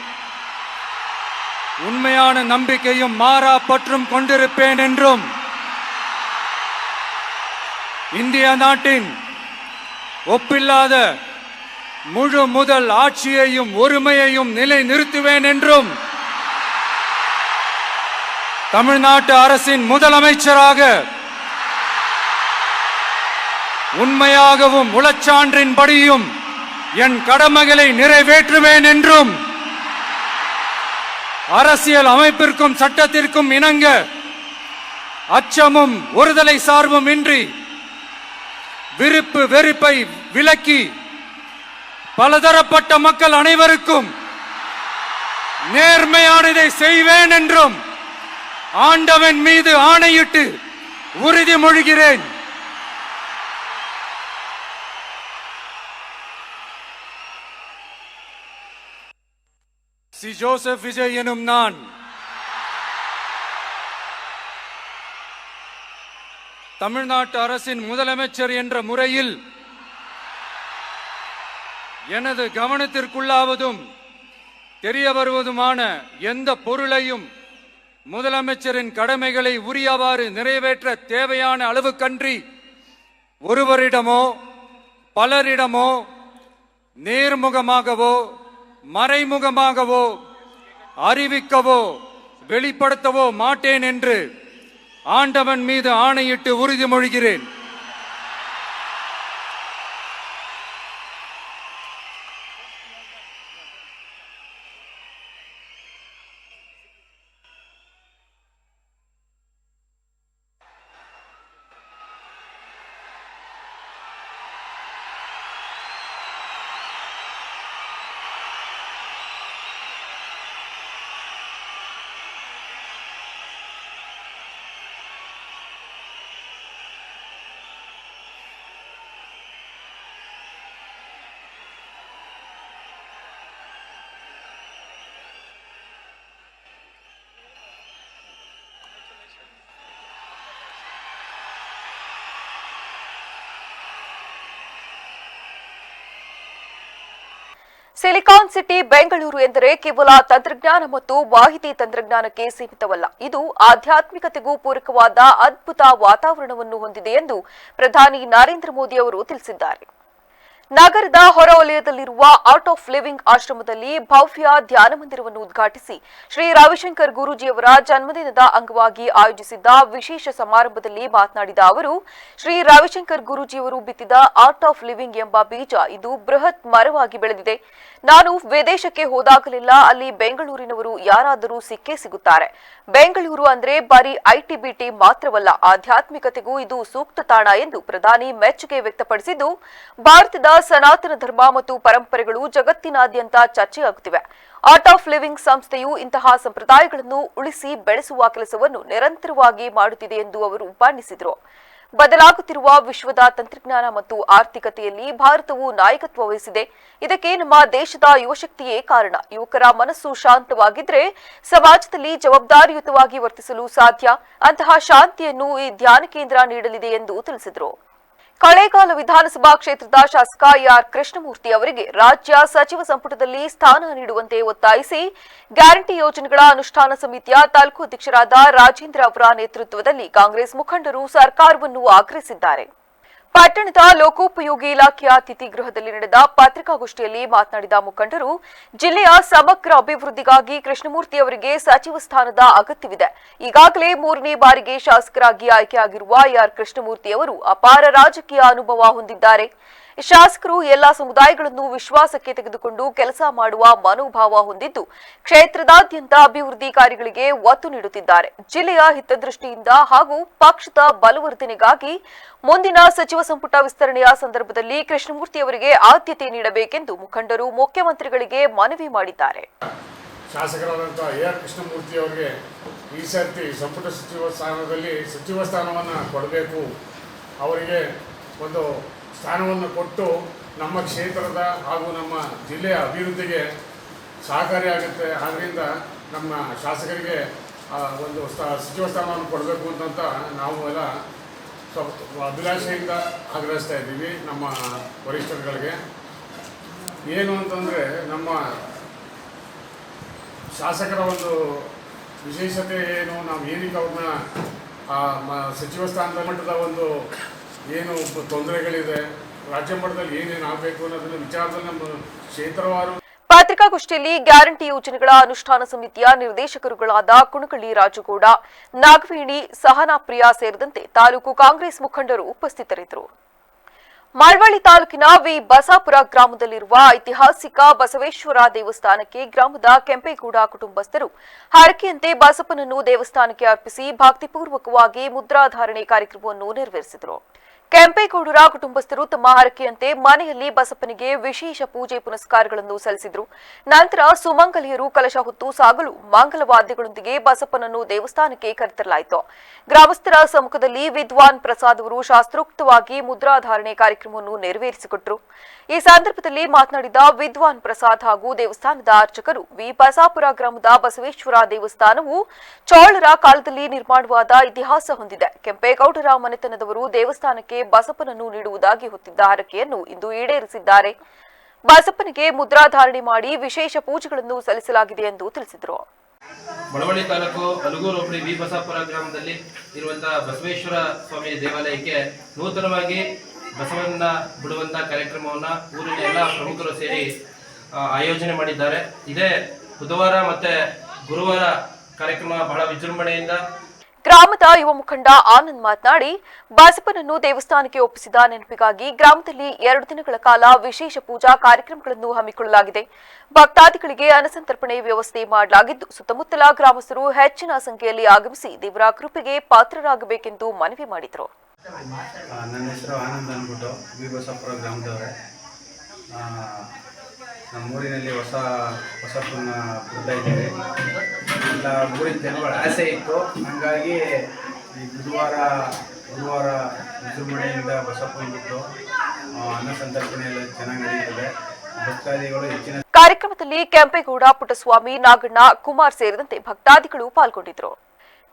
உண்மையான நம்பிக்கையும் மாறா பற்றும் கொண்டிருப்பேன் என்றும் இந்திய நாட்டின் ஒப்பில்லாத முழு முதல் ஆட்சியையும் ஒருமையையும் நிலை நிறுத்துவேன் என்றும் தமிழ்நாட்டு அரசின் முதலமைச்சராக உண்மையாகவும் உளச்சான்றின்படியும் என் கடமைகளை நிறைவேற்றுவேன் என்றும் அரசியல் அமைப்பிற்கும் சட்டத்திற்கும் இணங்க அச்சமும் ஒருதலை சார்பும் இன்றி விருப்பு வெறுப்பை விலக்கி பலதரப்பட்ட மக்கள் அனைவருக்கும் நேர்மையானதை செய்வேன் என்றும் ஆண்டவன் மீது ஆணையிட்டு உறுதிமொழிகிறேன். சி ஜோசப் விஜய் எனும் நான் தமிழ்நாட்டு அரசின் முதலமைச்சர் என்ற முறையில் எனது கவனத்திற்குள்ளாவதும் தெரிய வருவதுமான எந்த பொருளையும் முதலமைச்சரின் கடமைகளை உரியவாறு நிறைவேற்ற தேவையான அளவுக்கன்றி ஒருவரிடமோ பலரிடமோ நேர்முகமாகவோ மறைமுகமாகவோ அறிவிக்கவோ வெளிப்படுத்தவோ மாட்டேன் என்று ஆண்டவன் மீது ஆணையிட்டு உறுதிமொழிகிறேன். ಸಿಲಿಕಾನ್ ಸಿಟಿ ಬೆಂಗಳೂರು ಎಂದರೆ ಕೇವಲ ತಂತ್ರಜ್ಞಾನ ಮತ್ತು ಮಾಹಿತಿ ತಂತ್ರಜ್ಞಾನಕ್ಕೆ ಸೀಮಿತವಲ್ಲ. ಇದು ಆಧ್ಯಾತ್ಮಿಕತೆಗೂ ಪೂರಕವಾದ ಅದ್ಭುತ ವಾತಾವರಣವನ್ನು ಹೊಂದಿದೆ ಎಂದು ಪ್ರಧಾನಿ ನರೇಂದ್ರ ಮೋದಿ ಅವರು ತಿಳಿಸಿದ್ದಾರೆ. ನಗರದ ಹೊರವಲಯದಲ್ಲಿರುವ ಆರ್ಟ್ ಆಫ್ ಲಿವಿಂಗ್ ಆಶ್ರಮದಲ್ಲಿ ಭವ್ಯ ಧ್ಯಾನ ಮಂದಿರವನ್ನು ಉದ್ಘಾಟಿಸಿ ಶ್ರೀ ರವಿಶಂಕರ್ ಗುರೂಜಿಯವರ ಜನ್ಮದಿನದ ಅಂಗವಾಗಿ ಆಯೋಜಿಸಿದ್ದ ವಿಶೇಷ ಸಮಾರಂಭದಲ್ಲಿ ಮಾತನಾಡಿದ ಅವರು, ಶ್ರೀ ರವಿಶಂಕರ್ ಗುರೂಜಿಯವರು ಬಿತ್ತಿದ ಆರ್ಟ್ ಆಫ್ ಲಿವಿಂಗ್ ಎಂಬ ಬೀಜ ಇದು ಬೃಹತ್ ಮರವಾಗಿ ಬೆಳೆದಿದೆ. ನಾನು ವಿದೇಶಕ್ಕೆ ಹೋದಾಗಲೆಲ್ಲ ಅಲ್ಲಿ ಬೆಂಗಳೂರಿನವರು ಯಾರಾದರೂ ಸಿಕ್ಕೇ ಸಿಗುತ್ತಾರೆ. ಬೆಂಗಳೂರು ಅಂದ್ರೆ ಬರೀ ಐಟಿ-ಬಿಟಿ ಮಾತ್ರವಲ್ಲ, ಆಧ್ಯಾತ್ಮಿಕತೆಗೂ ಇದು ಸೂಕ್ತ ತಾಣ ಎಂದು ಪ್ರಧಾನಿ ಮೆಚ್ಚುಗೆ ವ್ಯಕ್ತಪಡಿಸಿದ್ದು, ಭಾರತದ ಸನಾತನ ಧರ್ಮ ಮತ್ತು ಪರಂಪರೆಗಳು ಜಗತ್ತಿನಾದ್ಯಂತ ಚರ್ಚೆಯಾಗುತ್ತಿವೆ. ಆರ್ಟ್ ಆಫ್ ಲಿವಿಂಗ್ ಸಂಸ್ಥೆಯು ಇಂತಹ ಸಂಪ್ರದಾಯಗಳನ್ನು ಉಳಿಸಿ ಬೆಳೆಸುವ ಕೆಲಸವನ್ನು ನಿರಂತರವಾಗಿ ಮಾಡುತ್ತಿದೆ ಎಂದು ಅವರು ಬಣ್ಣಿಸಿದರು. ಬದಲಾಗುತ್ತಿರುವ ವಿಶ್ವದ ತಂತ್ರಜ್ಞಾನ ಮತ್ತು ಆರ್ಥಿಕತೆಯಲ್ಲಿ ಭಾರತವು ನಾಯಕತ್ವ ವಹಿಸಿದೆ. ಇದಕ್ಕೆ ನಮ್ಮ ದೇಶದ ಯುವಶಕ್ತಿಯೇ ಕಾರಣ. ಯುವಕರ ಮನಸ್ಸು ಶಾಂತವಾಗಿದ್ರೆ ಸಮಾಜದಲ್ಲಿ ಜವಾಬ್ದಾರಿಯುತವಾಗಿ ವರ್ತಿಸಲು ಸಾಧ್ಯ. ಅಂತಹ ಶಾಂತಿಯನ್ನು ಈ ಧ್ಯಾನ ಕೇಂದ್ರ ನೀಡಲಿದೆ ಎಂದು ತಿಳಿಸಿದರು. ಕೊಳ್ಳೇಗಾಲ ವಿಧಾನಸಭಾ ಕ್ಷೇತ್ರದ ಶಾಸಕ ಆರ್ ಕೃಷ್ಣಮೂರ್ತಿ ಅವರಿಗೆ ರಾಜ್ಯ ಸಚಿವ ಸಂಪುಟದಲ್ಲಿ ಸ್ಥಾನ ನೀಡುವಂತೆ ಒತ್ತಾಯಿಸಿ ಗ್ಯಾರಂಟಿ ಯೋಜನೆಗಳ ಅನುಷ್ಠಾನ ಸಮಿತಿಯ ತಾಲೂಕು ಅಧ್ಯಕ್ಷರಾದ ರಾಜೇಂದ್ರ ಅವರ ನೇತೃತ್ವದಲ್ಲಿ ಕಾಂಗ್ರೆಸ್ ಮುಖಂಡರು ಸರ್ಕಾರವನ್ನು ಆಗ್ರಹಿಸಿದ್ದಾರೆ. ಪಟ್ಟಣದ ಲೋಕೋಪಯೋಗಿ ಇಲಾಖೆಯ ಅತಿಥಿಗೃಹದಲ್ಲಿ ನಡೆದ ಪತ್ರಿಕಾಗೋಷ್ಠಿಯಲ್ಲಿ ಮಾತನಾಡಿದ ಮುಖಂಡರು, ಜಿಲ್ಲೆಯ ಸಮಗ್ರ ಅಭಿವೃದ್ಧಿಗಾಗಿ ಕೃಷ್ಣಮೂರ್ತಿ ಅವರಿಗೆ ಸಚಿವ ಸ್ಥಾನದ ಅಗತ್ಯವಿದೆ. ಈಗಾಗಲೇ 3ನೇ ಬಾರಿಗೆ ಶಾಸಕರಾಗಿ ಆಯ್ಕೆಯಾಗಿರುವ ಆರ್ ಕೃಷ್ಣಮೂರ್ತಿ ಅವರು ಅಪಾರ ರಾಜಕೀಯ ಅನುಭವ ಹೊಂದಿದ್ದಾರೆ. ಶಾಸಕರು ಎಲ್ಲಾ ಸಮುದಾಯಗಳನ್ನು ವಿಶ್ವಾಸಕ್ಕೆ ತೆಗೆದುಕೊಂಡು ಕೆಲಸ ಮಾಡುವ ಮನೋಭಾವ ಹೊಂದಿದ್ದು, ಕ್ಷೇತ್ರದಾದ್ಯಂತ ಅಭಿವೃದ್ಧಿ ಕಾರ್ಯಗಳಿಗೆ ಒತ್ತು ನೀಡುತ್ತಿದ್ದಾರೆ. ಜಿಲ್ಲೆಯ ಹಿತದೃಷ್ಟಿಯಿಂದ ಹಾಗೂ ಪಕ್ಷದ ಬಲವರ್ಧನೆಗಾಗಿ ಮುಂದಿನ ಸಚಿವ ಸಂಪುಟ ವಿಸ್ತರಣೆಯ ಸಂದರ್ಭದಲ್ಲಿ ಕೃಷ್ಣಮೂರ್ತಿ ಅವರಿಗೆ ಆದ್ಯತೆ ನೀಡಬೇಕೆಂದು ಮುಖಂಡರು ಮುಖ್ಯಮಂತ್ರಿಗಳಿಗೆ ಮನವಿ ಮಾಡಿದ್ದಾರೆ. ಶಾಸಕರಾದಂತಹ ಆರ್ ಕೃಷ್ಣಮೂರ್ತಿ ಅವರಿಗೆ ಈ ಸರ್ತಿ ಸಂಪುಟ ಸಚಿವ ಸ್ಥಾನದಲ್ಲಿ ಸಚಿವ ಸ್ಥಾನವನ್ನು ಕೊಡಬೇಕು. ಅವರಿಗೆ ಒಂದು ಸ್ಥಾನವನ್ನು ಕೊಟ್ಟು ನಮ್ಮ ಕ್ಷೇತ್ರದ ಹಾಗೂ ನಮ್ಮ ಜಿಲ್ಲೆಯ ಅಭಿವೃದ್ಧಿಗೆ ಸಹಕಾರಿಯಾಗುತ್ತೆ. ಆದ್ದರಿಂದ ನಮ್ಮ ಶಾಸಕರಿಗೆ ಒಂದು ಸಚಿವ ಸ್ಥಾನವನ್ನು ಕೊಡಬೇಕು ಅಂತ ನಾವು ಎಲ್ಲ ಅಭಿಲಾಷೆಯಿಂದ ಆಗ್ರಹಿಸ್ತಾ ಇದ್ದೀವಿ ನಮ್ಮ ವರಿಷ್ಠರುಗಳಿಗೆ. ಏನು ಅಂತಂದರೆ ನಮ್ಮ ಶಾಸಕರ ಒಂದು ವಿಶೇಷತೆ ಏನು, ನಾವು ಏನಕ್ಕೆ ಅವ್ರನ್ನ ಸಚಿವ ಸ್ಥಾನದ ಮಟ್ಟದ ಒಂದು ಏನು ತೊಂದರೆಗಳಿದೆ, ರಾಜ್ಯ ಮಟ್ಟದಲ್ಲಿ ಏನೇನು ಆಗಬೇಕು ಅನ್ನೋದನ್ನ ವಿಚಾರದಲ್ಲಿ ನಮ್ಮ ಕ್ಷೇತ್ರವಾರು. ಪತ್ರಿಕಾಗೋಷ್ಠಿಯಲ್ಲಿ ಗ್ಯಾರಂಟಿ ಯೋಜನೆಗಳ ಅನುಷ್ಠಾನ ಸಮಿತಿಯ ನಿರ್ದೇಶಕರುಗಳಾದ ಕುಣಕಳ್ಳಿ ರಾಜುಗೌಡ, ನಾಗವೇಣಿ, ಸಹನಾ ಪ್ರಿಯಾ ಸೇರಿದಂತೆ ತಾಲೂಕು ಕಾಂಗ್ರೆಸ್ ಮುಖಂಡರು ಉಪಸ್ಥಿತರಿದ್ದರು. ಮಳವಳ್ಳಿ ತಾಲೂಕಿನ ವಿ ಬಸಾಪುರ ಗ್ರಾಮದಲ್ಲಿರುವ ಐತಿಹಾಸಿಕ ಬಸವೇಶ್ವರ ದೇವಸ್ಥಾನಕ್ಕೆ ಗ್ರಾಮದ ಕೆಂಪೇಗೌಡ ಕುಟುಂಬಸ್ಥರು ಹರಕೆಯಂತೆ ಬಸಪ್ಪನನ್ನು ದೇವಸ್ಥಾನಕ್ಕೆ ಅರ್ಪಿಸಿ ಭಕ್ತಿಪೂರ್ವಕವಾಗಿ ಮುದ್ರಾಧಾರಣೆ ಕಾರ್ಯಕ್ರಮವನ್ನು ನೆರವೇರಿಸಿದರು. ಕೆಂಪೇಗೌಡರ ಕುಟುಂಬಸ್ಥರು ತಮ್ಮ ಹರಕೆಯಂತೆ ಮನೆಯಲ್ಲಿ ಬಸಪ್ಪನಿಗೆ ವಿಶೇಷ ಪೂಜೆ ಪುನಸ್ಕಾರಗಳನ್ನು ಸಲ್ಲಿಸಿದರು. ನಂತರ ಸುಮಂಗಲಿಯರು ಕಲಶ ಹೊತ್ತು ಸಾಗಲು ಮಂಗಲವಾದ್ಯಗಳೊಂದಿಗೆ ಬಸಪ್ಪನನ್ನು ದೇವಸ್ಥಾನಕ್ಕೆ ಕರೆತರಲಾಯಿತು. ಗ್ರಾಮಸ್ಥರ ಸಮ್ಮುಖದಲ್ಲಿ ವಿದ್ವಾನ್ ಪ್ರಸಾದ್ ಅವರು ಶಾಸ್ತ್ರೋಕ್ತವಾಗಿ ಮುದ್ರಾಧಾರಣೆ ಕಾರ್ಯಕ್ರಮವನ್ನು ನೆರವೇರಿಸಿಕೊಟ್ಟರು. ಈ ಸಂದರ್ಭದಲ್ಲಿ ಮಾತನಾಡಿದ ವಿದ್ವಾನ್ ಪ್ರಸಾದ್ ಹಾಗೂ ದೇವಸ್ಥಾನದ ಅರ್ಚಕರು, ವಿ ಬಸಾಪುರ ಗ್ರಾಮದ ಬಸವೇಶ್ವರ ದೇವಸ್ಥಾನವು ಚೋಳರ ಕಾಲದಲ್ಲಿ ನಿರ್ಮಾಣವಾದ ಇತಿಹಾಸ ಹೊಂದಿದೆ. ಕೆಂಪೇಗೌಡರ ಮನೆತನದವರು ದೇವಸ್ಥಾನಕ್ಕೆ ಬಸಪ್ಪನನ್ನು ನೀಡುವುದಾಗಿ ಹೊತ್ತಿದ್ದ ಹರಕೆಯನ್ನು ಇಂದು ಈಡೇರಿಸಿದ್ದಾರೆ. ಬಸಪ್ಪನಿಗೆ ಮುದ್ರಾಧಾರಣೆ ಮಾಡಿ ವಿಶೇಷ ಪೂಜೆಗಳನ್ನು ಸಲ್ಲಿಸಲಾಗಿದೆ ಎಂದು ತಿಳಿಸಿದರು. ಮಳವಳ್ಳಿ ತಾಲೂಕು ಅಲಗೂರು ಹೋಬಳಿ ವಿ ಬಸಾಪುರ ಗ್ರಾಮದಲ್ಲಿ ಇರುವಂತಹ ಬಸವೇಶ್ವರ ಸ್ವಾಮಿ ದೇವಾಲಯಕ್ಕೆ ನೂತನವಾಗಿ ಬಸವನ್ನ ಬಿಡುವಂತಹ ಕಾರ್ಯಕ್ರಮವನ್ನ ಊರಿನ ಎಲ್ಲ ಪ್ರಮುಖರು ಸೇರಿ ಆಯೋಜನೆ ಮಾಡಿದ್ದಾರೆ. ಇದೇ ಬುಧವಾರ ಮತ್ತೆ ಗುರುವಾರ ಕಾರ್ಯಕ್ರಮ ಬಹಳ ವಿಜೃಂಭಣೆಯಿಂದ. ಗ್ರಾಮದ ಯುವ ಮುಖಂಡ ಆನಂದ್ ಮಾತನಾಡಿ, ಬಸಪ್ಪನನ್ನು ದೇವಸ್ಥಾನಕ್ಕೆ ಒಪ್ಪಿಸಿದ ನೆನಪಿಗಾಗಿ ಗ್ರಾಮದಲ್ಲಿ 2 ದಿನಗಳ ಕಾಲ ವಿಶೇಷ ಪೂಜಾ ಕಾರ್ಯಕ್ರಮಗಳನ್ನು ಹಮ್ಮಿಕೊಳ್ಳಲಾಗಿದೆ. ಭಕ್ತಾದಿಗಳಿಗೆ ಅನ್ನಸಂತರ್ಪಣೆ ವ್ಯವಸ್ಥೆ ಮಾಡಲಾಗಿದ್ದು, ಸುತ್ತಮುತ್ತಲ ಗ್ರಾಮಸ್ಥರು ಹೆಚ್ಚಿನ ಸಂಖ್ಯೆಯಲ್ಲಿ ಆಗಮಿಸಿ ದೇವರ ಕೃಪೆಗೆ ಪಾತ್ರರಾಗಬೇಕೆಂದು ಮನವಿ ಮಾಡಿದರು. ನನ್ನ ಹೆಸರು ಆನಂದ್ ಅಂದ್ಬಿಟ್ಟು ವಿ ಬಸಾಪುರ ಗ್ರಾಮದವರೇ. ನಮ್ಮೂರಿನಲ್ಲಿ ಹೊಸಪ್ಪನ ಬಿಡ್ತಾ ಇದ್ದೀವಿ. ಎಲ್ಲ ಊರಿನ ಜನಗಳ ಆಸೆ ಇತ್ತು. ಹಾಗಾಗಿ ಈ ಗುರುವಾರ ವಿಜೃಂಭಣೆಯಿಂದ ಬಸಪ್ಪನ ಬಿಟ್ಟು ಅನ್ನ ಸಂತರ್ಪಣೆ ಎಲ್ಲ ಚೆನ್ನಾಗಿ ನಡೆಯುತ್ತದೆ. ಭಕ್ತಾದಿಗಳು ಹೆಚ್ಚಿನ ಕಾರ್ಯಕ್ರಮದಲ್ಲಿ ಕೆಂಪೇಗೌಡ, ಪುಟ್ಟಸ್ವಾಮಿ, ನಾಗಣ್ಣ, ಕುಮಾರ್ ಸೇರಿದಂತೆ ಭಕ್ತಾದಿಗಳು ಪಾಲ್ಗೊಂಡಿದ್ದರು.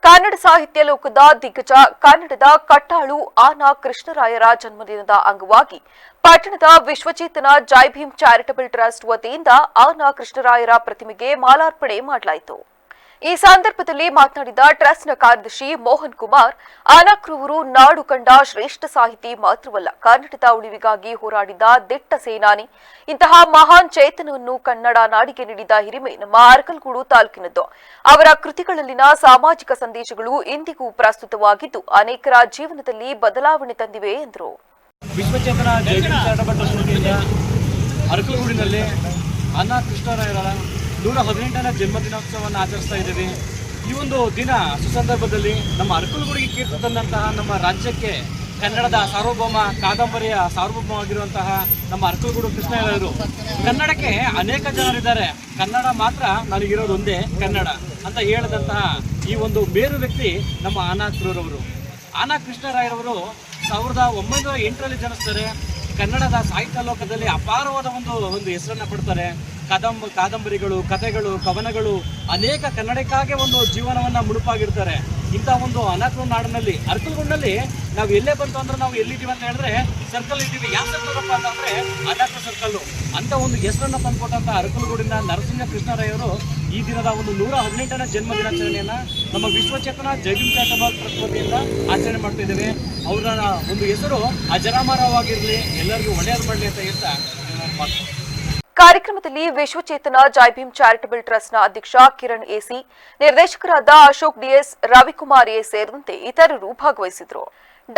ಕನ್ನಡ ಸಾಹಿತ್ಯ ಲೋಕದ ದಿಗ್ಗಜ ಕನ್ನಡದ ಕಟ್ಟಾಳು ಆನಾ ಕೃಷ್ಣರಾಯರ ಜನ್ಮದಿನದ ಅಂಗವಾಗಿ ಪಟ್ಟಣದ ವಿಶ್ವಚೇತನ ಜೈ ಭೀಮ್ ಚಾರಿಟಬಲ್ ಟ್ರಸ್ಟ್ ವತಿಯಿಂದ ಆನಾ ಕೃಷ್ಣರಾಯರ ಪ್ರತಿಮೆಗೆ ಮಾಲಾರ್ಪಣೆ ಮಾಡಲಾಯಿತು. ಈ ಸಂದರ್ಭದಲ್ಲಿ ಮಾತನಾಡಿದ ಟ್ರಸ್ಟ್ನ ಕಾರ್ಯದರ್ಶಿ ಮೋಹನ್ ಕುಮಾರ್, ಆನಾಕ್ರವರು ನಾಡು ಕಂಡ ಶ್ರೇಷ್ಠ ಸಾಹಿತಿ ಮಾತ್ರವಲ್ಲ, ಕನ್ನಡದ ಉಳಿವಿಗಾಗಿ ಹೋರಾಡಿದ ದಿಟ್ಟ ಸೇನಾನಿ. ಇಂತಹ ಮಹಾನ್ ಚೇತನವನ್ನು ಕನ್ನಡ ನಾಡಿಗೆ ನೀಡಿದ ಹಿರಿಮೆ ನಮ್ಮ ಅರಕಲಗೂಡು ತಾಲೂಕಿನದ್ದು. ಅವರ ಕೃತಿಗಳಲ್ಲಿನ ಸಾಮಾಜಿಕ ಸಂದೇಶಗಳು ಇಂದಿಗೂ ಪ್ರಸ್ತುತವಾಗಿದ್ದು ಅನೇಕರ ಜೀವನದಲ್ಲಿ ಬದಲಾವಣೆ ತಂದಿವೆ ಎಂದರು. ವಿಶ್ವಚೇತನ ಜೈ ಭೀಮ್ ಚಾರಿಟಬಲ್ ಟ್ರಸ್ಟ್ ವತಿಯಿಂದ ಅರಕಲಗೂಡಿನಲ್ಲಿ ಆನಾ ಕೃಷ್ಣರಾಯರ 118ನೇ ಜನ್ಮದಿನೋತ್ಸವವನ್ನು ಆಚರಿಸ್ತಾ ಇದ್ದೇವೆ. ಈ ಒಂದು ದಿನ ಸುಸಂದರ್ಭದಲ್ಲಿ ನಮ್ಮ ಅರಕಲಗೂಡಿಗೆ ಕೀರ್ತಿ ತಂದಂತಹ ನಮ್ಮ ರಾಜ್ಯಕ್ಕೆ ಕನ್ನಡದ ಸಾರ್ವಭೌಮ ಕಾದಂಬರಿಯ ಸಾರ್ವಭೌಮವಾಗಿರುವಂತಹ ನಮ್ಮ ಅರಕಲಗೂಡು ಕೃಷ್ಣರಾಯರು, ಕನ್ನಡಕ್ಕೆ ಅನೇಕ ಜನರಿದ್ದಾರೆ, ಕನ್ನಡ ಮಾತ್ರ ನನಗಿರೋದು ಒಂದೇ ಕನ್ನಡ ಅಂತ ಹೇಳಿದಂತಹ ಈ ಒಂದು ಮೇರು ವ್ಯಕ್ತಿ ನಮ್ಮ ಆನಾಕ್ರೂರವರು. ಆನಾ ಕೃಷ್ಣರಾಯರವರು 1908ರಲ್ಲಿ ಜನಿಸ್ತಾರೆ. ಕನ್ನಡದ ಸಾಹಿತ್ಯ ಲೋಕದಲ್ಲಿ ಅಪಾರವಾದ ಒಂದು ಹೆಸರನ್ನು ಪಡ್ತಾರೆ. ಕಾದಂಬರಿಗಳು, ಕಥೆಗಳು, ಕವನಗಳು ಅನೇಕ ಕನ್ನಡಕ್ಕಾಗಿ ಒಂದು ಜೀವನವನ್ನು ಮುಡುಪಾಗಿಡ್ತಾರೆ. ಇಂಥ ಒಂದು ಅನಾಕ್ರೂರ್ ನಾಡಿನಲ್ಲಿ ಅರಕಲಗೂಡಿನಲ್ಲಿ ನಾವು ಎಲ್ಲೇ ಬಂತು ಅಂದ್ರೆ ನಾವು ಎಲ್ಲಿದ್ದೀವಿ ಅಂತ ಹೇಳಿದ್ರೆ ಸರ್ಕಲ್ ಇದ್ದೀವಿ. ಯಾವ ಸರ್ಕಲ್ಪ್ಪ ಅಂತಂದ್ರೆ ಅನಾಕ್ರೂರ್ ಸರ್ಕಲ್ಲು ಅಂತ ಒಂದು ಹೆಸರನ್ನು ತಂದುಕೊಟ್ಟಂಥ ಅರಕಲಗೂಡಿನ ನರಸಿಂಹ ಕೃಷ್ಣರಾಯರು ಈ ದಿನದ ಒಂದು 118ನೇ ಜನ್ಮ ದಿನಾಚರಣೆಯನ್ನು ನಮ್ಮ ವಿಶ್ವಚೇತನ ಜೈ ಭೀಮ್ ಚಾರಿಟಬಲ್ ಟ್ರಸ್ಟ್ ವತಿಯಿಂದ ಆಚರಣೆ ಮಾಡ್ತಾ ಇದ್ದೇವೆ. ಅವರ ಒಂದು ಹೆಸರು ಅಜರಾಮರವಾಗಿರಲಿ, ಎಲ್ಲರಿಗೂ ಒಳ್ಳೆಯದು ಮಾಡಲಿ ಅಂತ ಹೇಳ್ತಾ ಮಾತು. ಕಾರ್ಯಕ್ರಮದಲ್ಲಿ ವಿಶ್ವಚೇತನ ಜೈ ಭೀಮ್ ಚಾರಿಟಬಲ್ ಟ್ರಸ್ಟ್ನ ಅಧ್ಯಕ್ಷ ಕಿರಣ್ ಎಸಿ, ನಿರ್ದೇಶಕರಾದ ಅಶೋಕ್ ಡಿಎಸ್, ರವಿಕುಮಾರ್ ಎ ಸೇರಿದಂತೆ ಇತರರು ಭಾಗವಹಿಸಿದರು.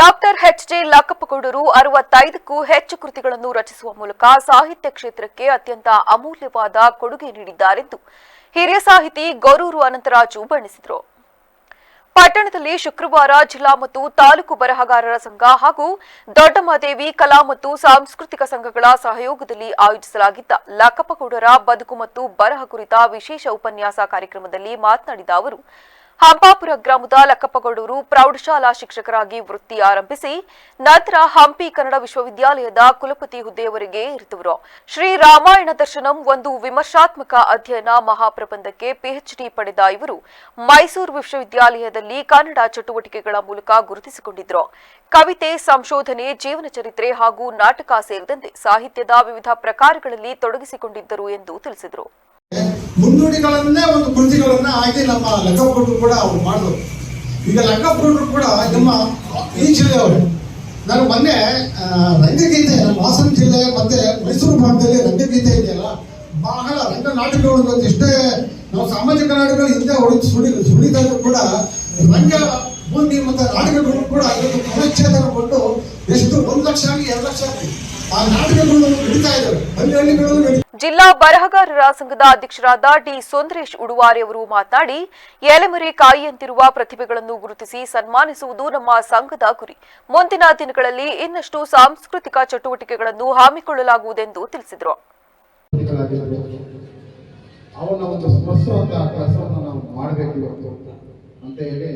ಡಾಕ್ಟರ್ ಎಚ್.ಜೆ. ಲಕ್ಕಪ್ಪಗೌಡರು 65ಕ್ಕೂ ಹೆಚ್ಚು ಕೃತಿಗಳನ್ನು ರಚಿಸುವ ಮೂಲಕ ಸಾಹಿತ್ಯ ಕ್ಷೇತ್ರಕ್ಕೆ ಅತ್ಯಂತ ಅಮೂಲ್ಯವಾದ ಕೊಡುಗೆ ನೀಡಿದ್ದಾರೆಂದು ಹಿರಿಯ ಸಾಹಿತಿ ಗೊರೂರು ಅನಂತರಾಜು ಬಣ್ಣಿಸಿದರು. ಪಟ್ಟಣದಲ್ಲಿ ಶುಕ್ರವಾರ ಜಿಲ್ಲಾ ಮತ್ತು ತಾಲೂಕು ಬರಹಗಾರರ ಸಂಘ ಹಾಗೂ ದೊಡ್ಡಮಾದೇವಿ ಕಲಾ ಮತ್ತು ಸಾಂಸ್ಕೃತಿಕ ಸಂಘಗಳ ಸಹಯೋಗದಲ್ಲಿ ಆಯೋಜಿಸಲಾಗಿದ್ದ ಲಕ್ಕಪ್ಪಗೌಡರ ಬದುಕು ಮತ್ತು ಬರಹ ಕುರಿತ ವಿಶೇಷ ಉಪನ್ಯಾಸ ಕಾರ್ಯಕ್ರಮದಲ್ಲಿ ಮಾತನಾಡಿದ ಅವರು, ಹಂಪಾಪುರ ಗ್ರಾಮದ ಲಕ್ಕಪ್ಪಗೌಡರು ಪ್ರೌಢಶಾಲಾ ಶಿಕ್ಷಕರಾಗಿ ವೃತ್ತಿ ಆರಂಭಿಸಿ ನಂತರ ಹಂಪಿ ಕನ್ನಡ ವಿಶ್ವವಿದ್ಯಾಲಯದ ಕುಲಪತಿ ಹುದ್ದೆಯವರೆಗೆ ಇರಿದವರು. ಶ್ರೀ ರಾಮಾಯಣ ದರ್ಶನಂ ಒಂದು ವಿಮರ್ಶಾತ್ಮಕ ಅಧ್ಯಯನ ಮಹಾಪ್ರಬಂಧಕ್ಕೆ ಪಿಎಚ್ಡಿ ಪಡೆದ ಇವರು ಮೈಸೂರು ವಿಶ್ವವಿದ್ಯಾಲಯದಲ್ಲಿ ಕನ್ನಡ ಚಟುವಟಿಕೆಗಳ ಮೂಲಕ ಗುರುತಿಸಿಕೊಂಡಿದ್ದರು. ಕವಿತೆ, ಸಂಶೋಧನೆ, ಜೀವನ ಚರಿತ್ರೆ ಹಾಗೂ ನಾಟಕ ಸೇರಿದಂತೆ ಸಾಹಿತ್ಯದ ವಿವಿಧ ಪ್ರಕಾರಗಳಲ್ಲಿ ತೊಡಗಿಸಿಕೊಂಡಿದ್ದರು ಎಂದು ತಿಳಿಸಿದರು. ಮುನ್ನುಡಿಗಳನ್ನೇ ಒಂದು ಕೃತಿಗಳನ್ನ ಆಗಿ ನಮ್ಮ ಲಕ್ಕಪ್ಪಗೌಡರು ಕೂಡ ಅವ್ರು ಮಾಡಿದ್ರು. ಈಗ ಲಕ್ಕಪ್ಪಗೌಡರು ಕೂಡ ನಮ್ಮ ಈ ಜಿಲ್ಲೆಯವರು. ನಾನು ಮೊನ್ನೆ ರಂಗಗೀತೆ, ನಮ್ಮ ಹಾಸನ ಜಿಲ್ಲೆ ಮತ್ತೆ ಮೈಸೂರು ಭಾಗದಲ್ಲಿ ರಂಗಗೀತೆ ಇದೆಯಲ್ಲ, ಬಹಳ ರಂಗ ನಾಟಕಗಳು ಎಷ್ಟೇ ನಾವು ಸಾಮಾಜಿಕ ನಾಟಕಗಳು ಹಿಂದೆ ಸುಳಿತಾ ಕೂಡ ರಂಗ ಭೂಮಿ ಮತ್ತೆ ನಾಟಕಗಳು ಕೂಡ ಇವತ್ತು ಪುನಶ್ಚೇತನ ಕೊಟ್ಟು ಎಷ್ಟು 1 ಲಕ್ಷ ಆಗಿ 2 ಲಕ್ಷ ಆಗಿ ಆ ನಾಟಕಗಳು ನಡೀತಾ ಇದ್ದಾವೆ. ಹಳ್ಳಿಗಳು ಜಿಲ್ಲಾ ಬರಹಗಾರರ ಸಂಘದ ಅಧ್ಯಕ್ಷರಾದ ಡಿ ಸುಂದರೇಶ್ ಉಡುವಾರಿ ಅವರು ಮಾತನಾಡಿ, ಎಲೆಮರೆ ಕಾಯಿಯಂತಿರುವ ಪ್ರತಿಭೆಗಳನ್ನು ಗುರುತಿಸಿ ಸನ್ಮಾನಿಸುವುದು ನಮ್ಮ ಸಂಘದ ಗುರಿ. ಮುಂದಿನ ದಿನಗಳಲ್ಲಿ ಇನ್ನಷ್ಟು ಸಾಂಸ್ಕೃತಿಕ ಚಟುವಟಿಕೆಗಳನ್ನು ಹಮ್ಮಿಕೊಳ್ಳಲಾಗುವುದೆಂದು ತಿಳಿಸಿದರು. ಅವನ್ನ ಒಂದು ಸ್ಮರಿಸುವಂತ ಕೆಲಸವನ್ನು ನಾವು ಮಾಡಬೇಕು ಅಂತ ಹೇಳಿ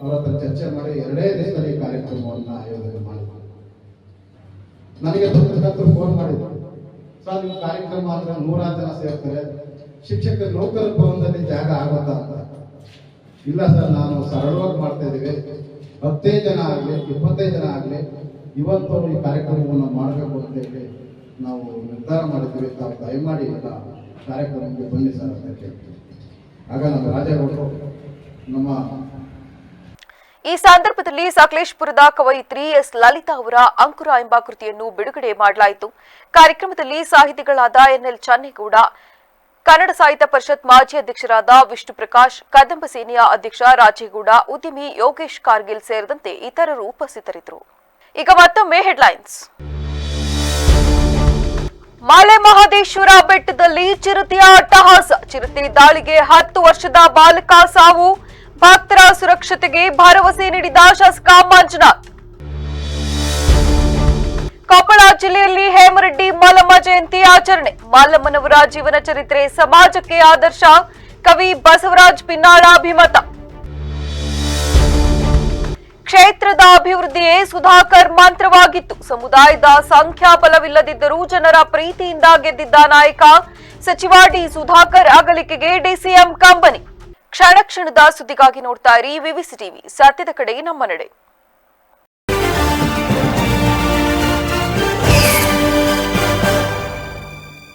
ಅವರ ಹತ್ರ ಚರ್ಚೆ ಮಾಡಿ 2 ದಿವಸದಲ್ಲಿ ಕಾರ್ಯಕ್ರಮವನ್ನು ಆಯೋಜನೆ ಮಾಡಿದ್ರು. ನನಗೆ ಫೋನ್ ಮಾಡಿದ್ರು, ಸರ್ ನಿಮ್ಮ ಕಾರ್ಯಕ್ರಮ ಮಾತ್ರ 100 ಜನ ಸೇರ್ತಾರೆ, ಶಿಕ್ಷಕರ ನೌಕರ ಭವನದಲ್ಲಿ ಜಾಗ ಆಗುತ್ತಾ ಅಂತ. ಇಲ್ಲ ಸರ್, ನಾನು ಸರಳವಾಗಿ ಮಾಡ್ತಾ ಇದ್ದೀವಿ, 15 ಜನ ಆಗಲಿ 25 ಜನ ಆಗಲಿ ಇವತ್ತು ಈ ಕಾರ್ಯಕ್ರಮವನ್ನು ಮಾಡಬೇಕು ಅಂತ ಹೇಳಿ ನಾವು ನಿರ್ಧಾರ ಮಾಡಿದ್ದೀವಿ. ತಾವು ದಯಮಾಡಿ ಎಲ್ಲ ಕಾರ್ಯಕ್ರಮಕ್ಕೆ ಬನ್ನಿ ಸರ್ ಅಂತ ಕೇಳ್ತೀವಿ. ಆಗ ನಮ್ಮ ರಾಜೇಗೌಡರು ನಮ್ಮ ಈ ಸಂದರ್ಭದಲ್ಲಿ ಸಕಲೇಶಪುರದ ಕವಯಿತ್ರಿ ಎಸ್ ಲಲಿತಾ ಅವರ ಅಂಕುರ ಎಂಬ ಕೃತಿಯನ್ನು ಬಿಡುಗಡೆ ಮಾಡಲಾಯಿತು. ಕಾರ್ಯಕ್ರಮದಲ್ಲಿ ಸಾಹಿತಿಗಳಾದ ಎನ್ಎಲ್ ಚನ್ನೇಗೌಡ, ಕನ್ನಡ ಸಾಹಿತ್ಯ ಪರಿಷತ್ ಮಾಜಿ ಅಧ್ಯಕ್ಷರಾದ ವಿಷ್ಣು ಪ್ರಕಾಶ್, ಕದಂಬ ಸೇನೆಯ ಅಧ್ಯಕ್ಷ ರಾಜೇಗೌಡ, ಉದ್ಯಮಿ ಯೋಗೇಶ್ ಕಾರ್ಗಿಲ್ ಸೇರಿದಂತೆ ಇತರರು ಉಪಸ್ಥಿತರಿದ್ದರು. ಈಗ ಮತ್ತೊಮ್ಮೆ ಹೆಡ್ಲೈನ್ಸ್. ಮಲೆ ಮಹದೇಶ್ವರ ಬೆಟ್ಟದಲ್ಲಿ ಚಿರತೆಯ ಅಟ್ಟಹಾಸ, ಚಿರತೆ ದಾಳಿಗೆ 10 ವರ್ಷದ ಬಾಲಕ ಸಾವು, ಭಕ್ತರ ಸುರಕ್ಷತೆಗೆ ಭರವಸೆ ನೀಡಿದ ಶಾಸಕ ಮಂಜುನಾಥ್. ಕೊಪ್ಪಳ ಜಿಲ್ಲೆಯಲ್ಲಿ ಹೇಮರೆಡ್ಡಿ ಮಲ್ಲಮ್ಮ ಜಯಂತಿ ಆಚರಣೆ, ಮಲ್ಲಮ್ಮನವರ ಜೀವನ ಚರಿತ್ರೆ ಸಮಾಜಕ್ಕೆ ಆದರ್ಶ, ಕವಿ ಬಸವರಾಜ್ ಪಿನ್ನಾಳ ಅಭಿಮತ. ಕ್ಷೇತ್ರದ ಅಭಿವೃದ್ಧಿಯೇ ಸುಧಾಕರ್ ಮಂತ್ರವಾಗಿತ್ತು, ಸಮುದಾಯದ ಸಂಖ್ಯಾಬಲವಿಲ್ಲದಿದ್ದರೂ ಜನರ ಪ್ರೀತಿಯಿಂದ ಗೆದ್ದಿದ್ದ ನಾಯಕ, ಸಚಿವ ಡಿ ಸುಧಾಕರ್ ಅಗಲಿಕೆಗೆ ಡಿಸಿಎಂ ಕಂಬನಿ. ಕ್ಷಣ ಕ್ಷಣದ ಸುದ್ದಿಗಾಗಿ ನೋಡ್ತಾ ಇರಿ ವಿವಿಸಿ ಟಿವಿ, ಸತ್ಯದ ಕಡೆ ನಮ್ಮ ನಡೆ.